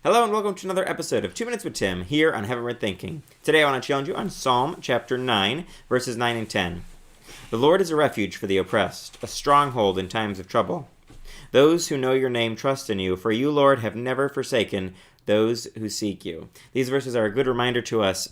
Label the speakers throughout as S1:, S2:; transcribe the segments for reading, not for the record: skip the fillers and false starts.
S1: Hello and welcome to another episode of 2 Minutes with Tim here on Heavenward Thinking. Today I want to challenge you on Psalm chapter 9, verses 9 and 10. The Lord is a refuge for the oppressed, a stronghold in times of trouble. Those who know your name trust in you, for you, Lord, have never forsaken those who seek you. These verses are a good reminder to us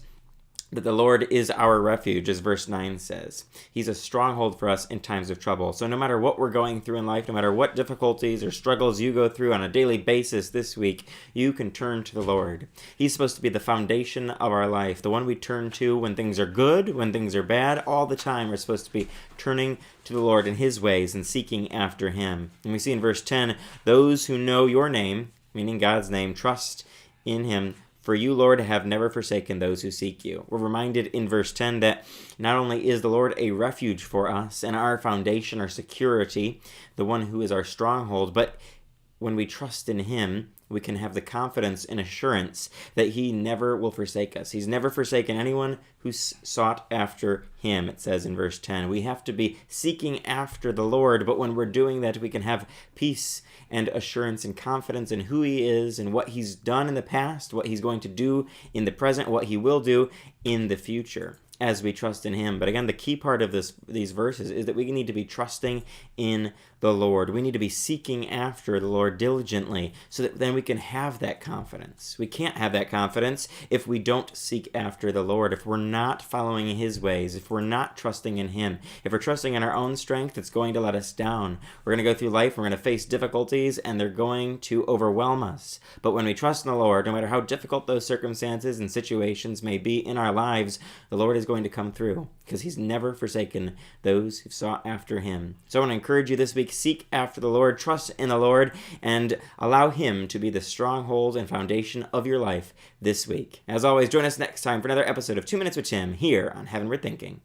S1: that the Lord is our refuge, as verse 9 says. He's a stronghold for us in times of trouble. So no matter what we're going through in life, no matter what difficulties or struggles you go through on a daily basis this week, you can turn to the Lord. He's supposed to be the foundation of our life, the one we turn to when things are good, when things are bad. All the time we're supposed to be turning to the Lord in His ways and seeking after Him. And we see in verse 10, those who know your name, meaning God's name, trust in Him. For you, Lord, have never forsaken those who seek you. We're reminded in verse 10 that not only is the Lord a refuge for us and our foundation, our security, the one who is our stronghold, but when we trust in Him, we can have the confidence and assurance that He never will forsake us. He's never forsaken anyone who sought after Him, it says in verse 10. We have to be seeking after the Lord, but when we're doing that, we can have peace and assurance and confidence in who He is and what He's done in the past, what He's going to do in the present, what He will do in the future as we trust in Him. But again, the key part of these verses is that we need to be trusting in the Lord. We need to be seeking after the Lord diligently so that then we can have that confidence. We can't have that confidence if we don't seek after the Lord, if we're not following His ways, if we're not trusting in Him. If we're trusting in our own strength, it's going to let us down. We're going to go through life, we're going to face difficulties, and they're going to overwhelm us. But when we trust in the Lord, no matter how difficult those circumstances and situations may be in our lives, the Lord is going to come through because He's never forsaken those who sought after Him. So I want to encourage you this week, seek after the Lord, trust in the Lord, and allow Him to be the stronghold and foundation of your life this week. As always, join us next time for another episode of 2 Minutes with Tim here on Heavenward Thinking.